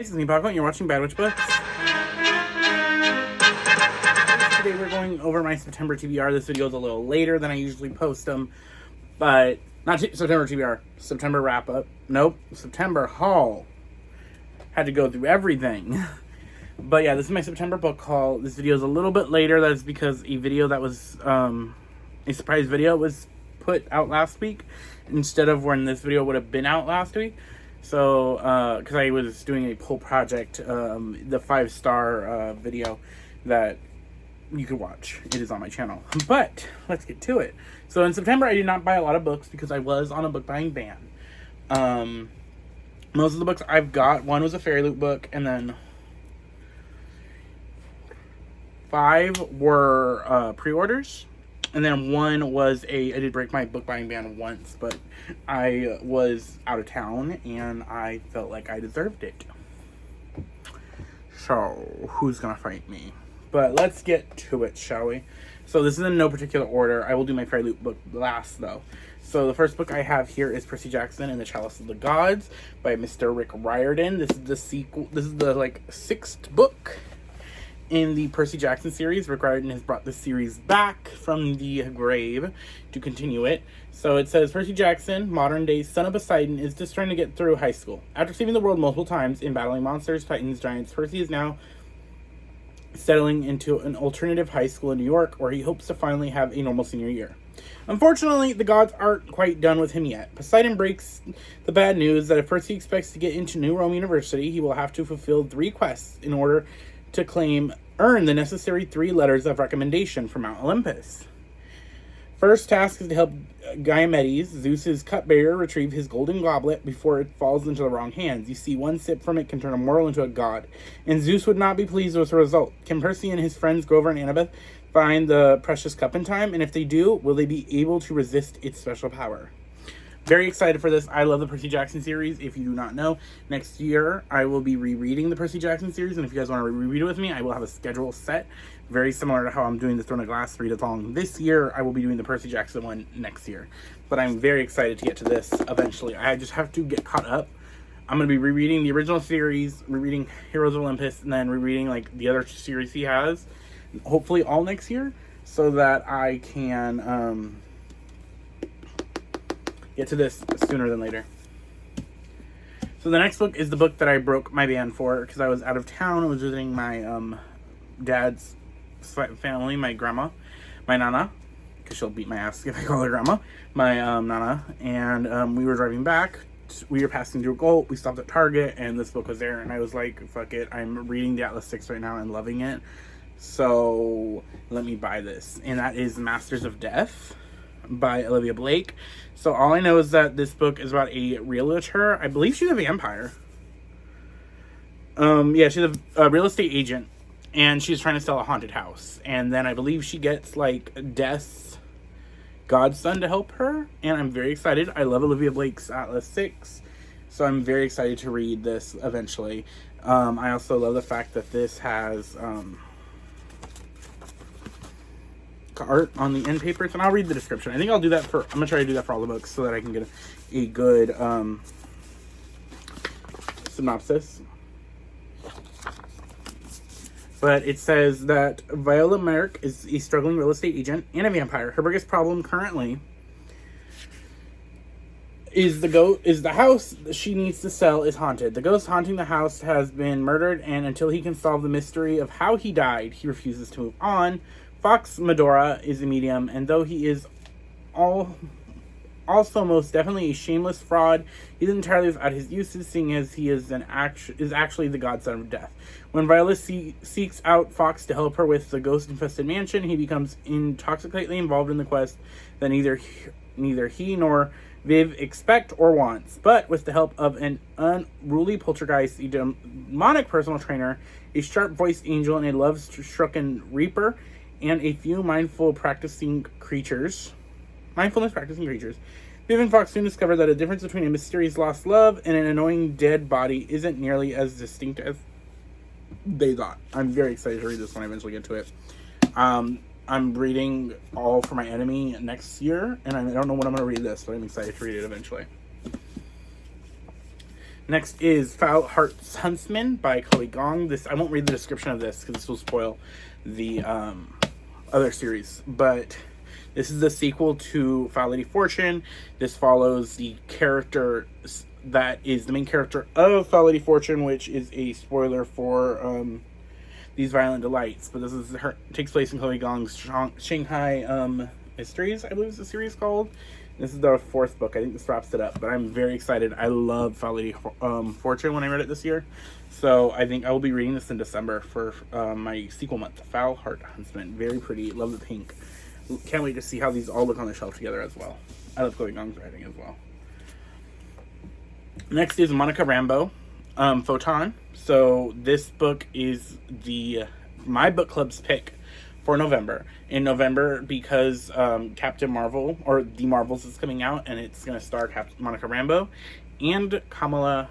This is me, Paco, and you're watching Bad Witch Books. Today we're going over my September TBR. This video is a little later than I usually post them, but not September TBR, September wrap-up. Nope, September haul. Had to go through everything. But yeah, this is my September book haul. This video is a little bit later. That's because a video that was, a surprise video was put out last week instead of when this video would have been out last week. So, because I was doing a poll project, the 5-star video that you could watch. It is on my channel. But, let's get to it. So, in September, I did not buy a lot of books because I was on a book buying ban. Most of the books I've got, one was a Fairy Loot book, and then 5 were pre-orders. And then one was I did break my book buying ban once, but I was out of town and I felt like I deserved it. So, who's gonna fight me? But let's get to it, shall we? So this is in no particular order. I will do my Fairy Loot book last, though. So the first book I have here is Percy Jackson and the Chalice of the Gods by Mr. Rick Riordan. This is the sequel. This is the 6th book in the Percy Jackson series. Rick Riordan has brought this series back from the grave to continue it. So it says, Percy Jackson, modern-day son of Poseidon, is just trying to get through high school. After saving the world multiple times in battling monsters, titans, giants, Percy is now settling into an alternative high school in New York, where he hopes to finally have a normal senior year. Unfortunately, the gods aren't quite done with him yet. Poseidon breaks the bad news that if Percy expects to get into New Rome University, he will have to fulfill 3 quests in order to earn the necessary 3 letters of recommendation from Mount Olympus. First task is to help Diomedes, Zeus's cupbearer, retrieve his golden goblet before it falls into the wrong hands. You see, one sip from it can turn a mortal into a god, and Zeus would not be pleased with the result. Can Percy and his friends Grover and Annabeth find the precious cup in time? And if they do, will they be able to resist its special power? Very excited for this. I love the Percy Jackson series. If you do not know, next year I will be rereading the Percy Jackson series, and if you guys want to reread it with me, I will have a schedule set, very similar to how I'm doing the Throne of Glass read-along this year. I will be doing the Percy Jackson one next year, but I'm very excited to get to this eventually. I just have to get caught up. I'm going to be rereading the original series, rereading Heroes of Olympus, and then rereading the other series he has, hopefully all next year, so that I can get to this sooner than later. So the next book is the book that I broke my ban for because I was out of town. I was visiting my dad's family, my grandma, my nana, because she'll beat my ass if I call her grandma, my nana, and we were driving back. We were passing through Gold. We stopped at Target, and this book was there, and I was like, fuck it, I'm reading the Atlas 6 right now and loving it, so let me buy this. And that is Masters of Death by Olivia Blake. So all I know is that this book is about a realtor. I believe she's a vampire. Yeah, she's a real estate agent, and she's trying to sell a haunted house. And then I believe she gets Death's godson to help her, and I'm very excited. I love Olivia Blake's Atlas 6, so I'm very excited to read this eventually. I also love the fact that this has art on the end papers, and I'll read the description. I think I'm gonna try to do that for all the books so that I can get a good synopsis. But it says that Viola Merrick is a struggling real estate agent and a vampire. Her biggest problem currently is the house she needs to sell is haunted. The ghost haunting the house has been murdered, and until he can solve the mystery of how he died, he refuses to move on. Fox Medora is a medium, and though he is also most definitely a shameless fraud, he's entirely without his uses, seeing as he is actually the godson of death. When Viola seeks out Fox to help her with the ghost-infested mansion, he becomes intoxicatedly involved in the quest that neither he nor Viv expect or wants. But with the help of an unruly poltergeist, a demonic personal trainer, a sharp-voiced angel, and a love-stricken reaper, and a few mindfulness practicing creatures, Viv and Fox soon discover that a difference between a mysterious lost love and an annoying dead body isn't nearly as distinct as they thought. I'm very excited to read this when I eventually get to it. I'm reading All for My Enemy next year, and I don't know when I'm going to read this, but I'm excited to read it eventually. Next is Foul Heart's Huntsman by Chloe Gong. This, I won't read the description of this because this will spoil the other series, but this is the sequel to Foul Lady Fortune. This follows the character that is the main character of Foul Lady Fortune, which is a spoiler for These Violent Delights. But this is takes place in Chloe Gong's Shanghai Mysteries, I believe is the series called. This is the 4th book. I think this wraps it up, but I'm very excited. I love Foul Lady Fortune when I read it this year. So I think I will be reading this in December for my sequel month. Foul Heart Huntsman. Very pretty. Love the pink. Can't wait to see how these all look on the shelf together as well. I love Chloe Gong's writing as well. Next is Monica Rambeau, Photon. So this book is my book club's pick for November. In November, because Captain Marvel, or The Marvels, is coming out, and it's going to star Monica Rambeau and Kamala,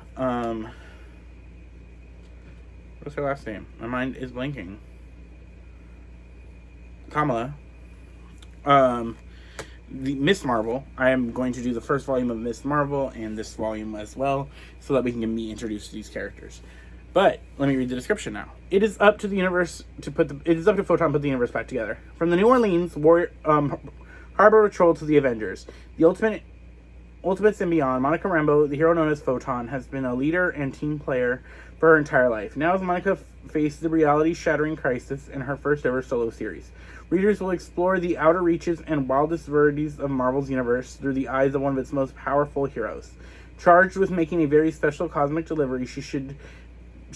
what's her last name? My mind is blanking. Kamala. The Miss Marvel. I am going to do the first volume of Miss Marvel and this volume as well, so that we can be introduced to these characters. But let me read the description now. It is up to the universe to Photon to put the universe back together. From the New Orleans Harbor Patrol to the Avengers, the Ultimates and beyond, Monica Rambeau, the hero known as Photon, has been a leader and team player for her entire life. Now, as Monica faces the reality-shattering crisis in her first ever solo series, readers will explore the outer reaches and wildest verities of Marvel's universe through the eyes of one of its most powerful heroes. Charged with making a very special cosmic delivery, she should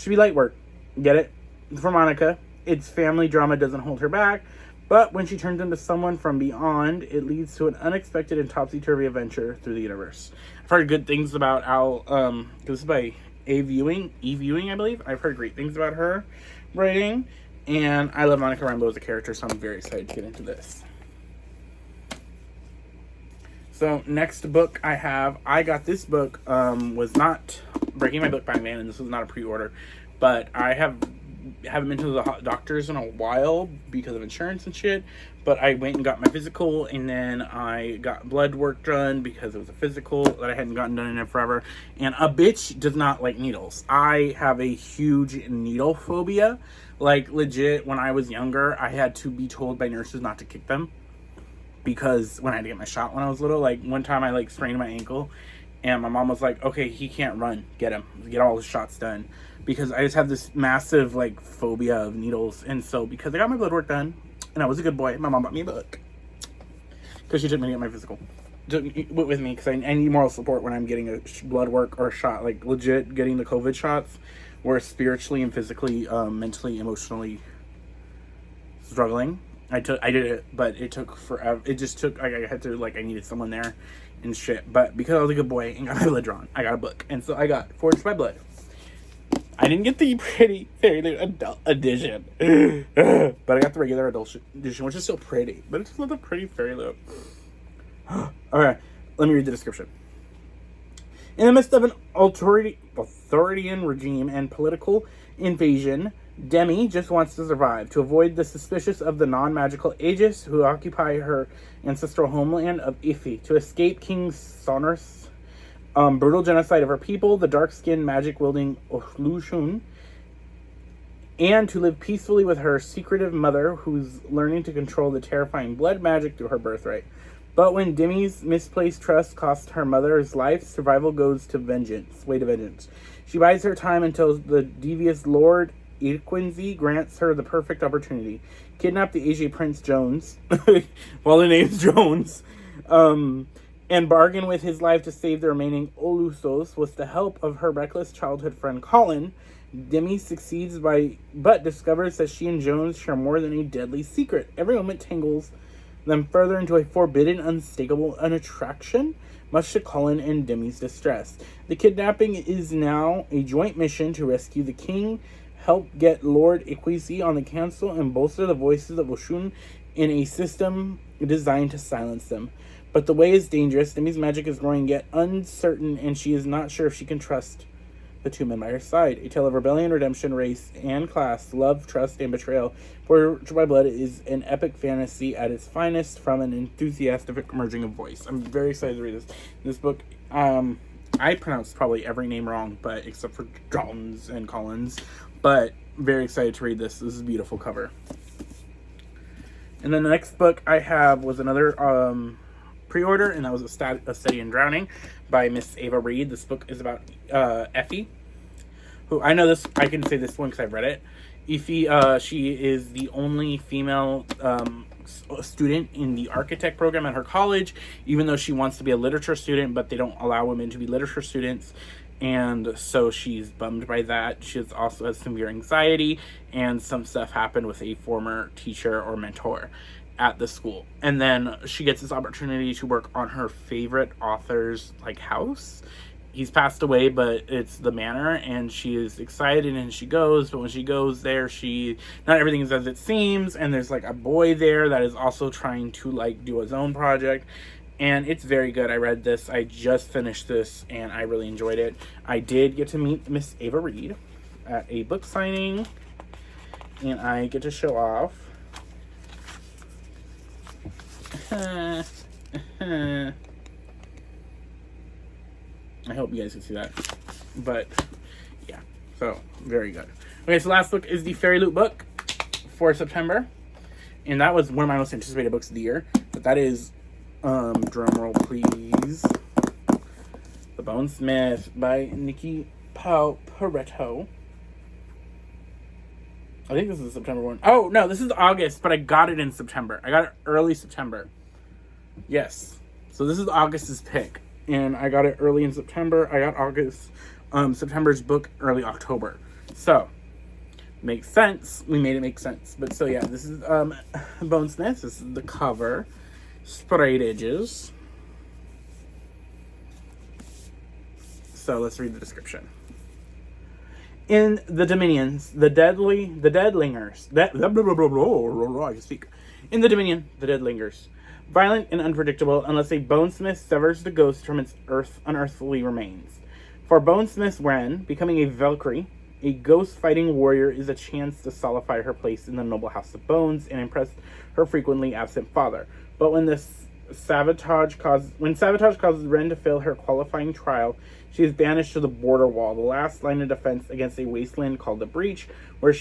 be light work. Get it? For Monica, its family drama doesn't hold her back, but when she turns into someone from beyond, it leads to an unexpected and topsy-turvy adventure through the universe. I've heard good things about this is by E-Viewing, I believe. I've heard great things about her writing, and I love Monica Rambeau as a character, so I'm very excited to get into this. So, next book I got this book, was not Breaking My Book by Man, and this was not a pre-order, but I haven't been to the doctors in a while because of insurance and shit, but I went and got my physical, and then I got blood work done because it was a physical that I hadn't gotten done in forever, and a bitch does not like needles. I have a huge needle phobia. Like, legit, when I was younger, I had to be told by nurses not to kick them, because when I had to get my shot when I was little, like, one time I, sprained my ankle, and my mom was like, okay, he can't run. Get him. Get all his shots done. Because I just have this massive, phobia of needles. And so, because I got my blood work done, and I was a good boy, my mom bought me a book. Because she took me to get my physical. Took with me, because I need moral support when I'm getting a blood work or a shot. Like, legit, getting the COVID shots were spiritually and physically, mentally, emotionally struggling. I did it, but it took forever. It just took, I had to, I needed someone there and shit. But because I was a good boy and got my blood drawn, I got a book. And so I got Forged by Blood. I didn't get the pretty Fairy Loot adult edition. But I got the regular adult edition, which is still pretty. But it's just not the pretty Fairy Loot. Okay, let me read the description. In the midst of an authoritarian regime and political invasion, Demi just wants to survive, to avoid the suspicious of the non-magical Aegis who occupy her ancestral homeland of Ifi, to escape King Sonor's brutal genocide of her people, the dark-skinned, magic-wielding Lushun, and to live peacefully with her secretive mother who's learning to control the terrifying blood magic through her birthright. But when Demi's misplaced trust costs her mother's life, survival goes to vengeance. She bides her time until the devious Lord Equinzy grants her the perfect opportunity. Kidnap the AJ Prince Jones, well, the name's Jones, and bargain with his life to save the remaining Olusos with the help of her reckless childhood friend Colin. Demi succeeds but discovers that she and Jones share more than a deadly secret. Every moment tangles them further into a forbidden, unmistakable attraction, much to Colin and Demi's distress. The kidnapping is now a joint mission to rescue the king, help get Lord Equinzy on the council, and bolster the voices of Oshun in a system designed to silence them. But the way is dangerous. Demi's magic is growing yet uncertain, and she is not sure if she can trust the two men by her side. A tale of rebellion, redemption, race, and class, love, trust, and betrayal. Forged by Blood is an epic fantasy at its finest from an enthusiastic merging of voice. I'm very excited to read this book. I pronounced probably every name wrong, but except for Dalton's and Collins. But very excited to read this. This is a beautiful cover. And then the next book I have was another pre-order, and that was A Study in Drowning by Miss Ava Reed. This book is about Effie, who I know this. I can say this one because I've read it. Effie, she is the only female student in the architect program at her college, even though she wants to be a literature student, but they don't allow women to be literature students. And so she's bummed by that. She also has severe anxiety, and some stuff happened with a former teacher or mentor at the school. And then she gets this opportunity to work on her favorite author's house. He's passed away, but it's the manor, and she is excited, and she goes. But when she goes there, not everything is as it seems, and there's a boy there that is also trying to do his own project. And it's very good. I read this. I just finished this, and I really enjoyed it. I did get to meet Miss Ava Reed at a book signing, and I get to show off. I hope you guys can see that. But, yeah. So, very good. Okay, so last book is the Fairy Loot book for September. And that was one of my most anticipated books of the year. But that is, drum roll please, The Bonesmith by Nikki Paretto. I think this is the September one. Oh, no, this is August, but I got it in September. I got it early September. Yes. So this is August's pick. And I got it early in September. I got September's book early October. So, makes sense. We made it make sense. But so, yeah, this is Bonesmith. This is the cover. Sprayed edges. So, let's read the description. In the Dominions, the Deadlingers. I can speak. In the Dominion, the Dead lingers. Violent and unpredictable unless a bonesmith severs the ghost from its unearthly remains. For bonesmith Wren, becoming a Valkyrie, a ghost-fighting warrior, is a chance to solidify her place in the noble house of bones and impress her frequently absent father. But when sabotage causes Wren to fail her qualifying trial, she is banished to the border wall, the last line of defense against a wasteland called the Breach, where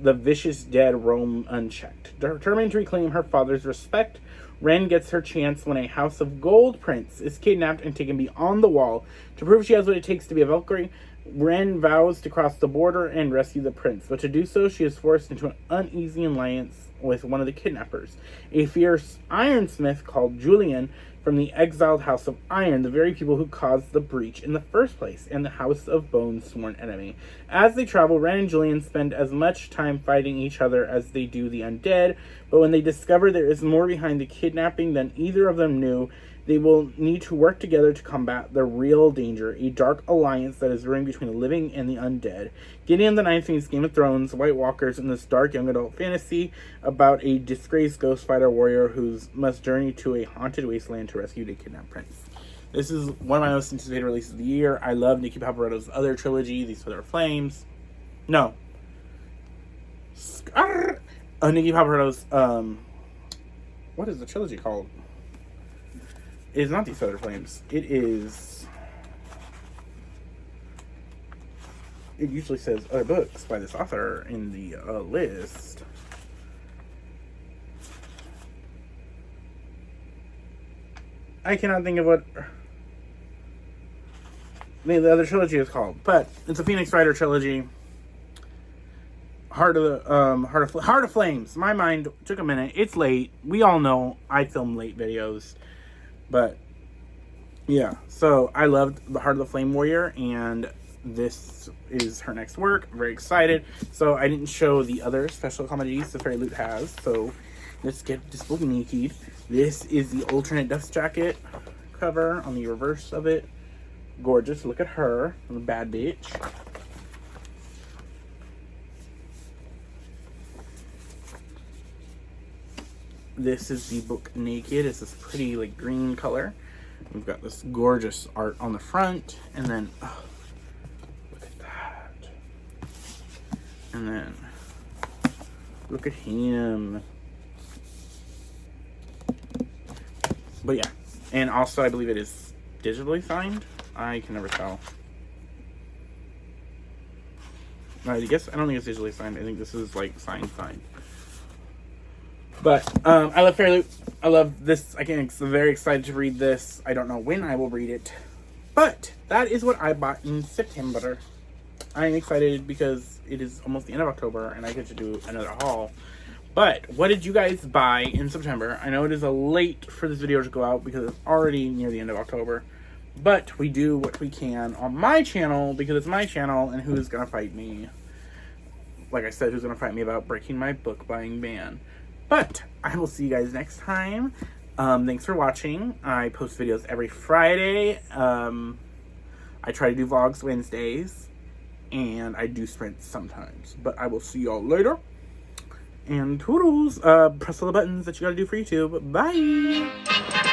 the vicious dead roam unchecked. Determined to reclaim her father's respect, Wren gets her chance when a House of Gold prince is kidnapped and taken beyond the wall. To prove she has what it takes to be a Valkyrie, Wren vows to cross the border and rescue the prince, but to do so, she is forced into an uneasy alliance with one of the kidnappers, a fierce ironsmith called Julian from the exiled House of Iron, the very people who caused the breach in the first place, and the House of Bones' sworn enemy. As they travel, Wren and Julian spend as much time fighting each other as they do the undead, but when they discover there is more behind the kidnapping than either of them knew, they will need to work together to combat the real danger, a dark alliance that is brewing between the living and the undead. Gideon the Ninth meets Game of Thrones, White Walkers, in this dark young adult fantasy about a disgraced ghost fighter warrior who must journey to a haunted wasteland to rescue the kidnapped prince. This is one of my most anticipated releases of the year. I love Nikki Paparetto's other trilogy, These Feather Flames. No. Nikki Paparetto's, what is the trilogy called? It is not These Feather Flames. It usually says other books by this author in the list. I cannot think of what the other trilogy is called, but it's a Phoenix Rider trilogy. Heart of Flames. My mind took a minute. It's late. We all know I film late videos. But, yeah, so I loved The Heart of the Flame Warrior, and this is her next work. I'm very excited. So I didn't show the other special comedies the Fairy Loot has, so let's get this book naked. This is the alternate dust jacket cover on the reverse of it. Gorgeous. Look at her, the bad bitch. This is the book naked. It's this pretty green color. We've got this gorgeous art on the front, and then look at that. And then look at him. But yeah, and also I believe it is digitally signed. I can never tell. I guess, I don't think it's digitally signed. I think this is like signed. But I love Fairy Loot. I love this. I'm very excited to read this. I don't know when I will read it. But that is what I bought in September. I'm excited because it is almost the end of October and I get to do another haul. But what did you guys buy in September? I know it is a late for this video to go out because it's already near the end of October. But we do what we can on my channel because it's my channel, and who's gonna fight me? Like I said, who's gonna fight me about breaking my book buying ban? But I will see you guys next time. Thanks for watching. I post videos every Friday. I try to do vlogs Wednesdays, and I do sprints sometimes. But I will see y'all later. And toodles. Press all the buttons that you gotta do for YouTube. Bye!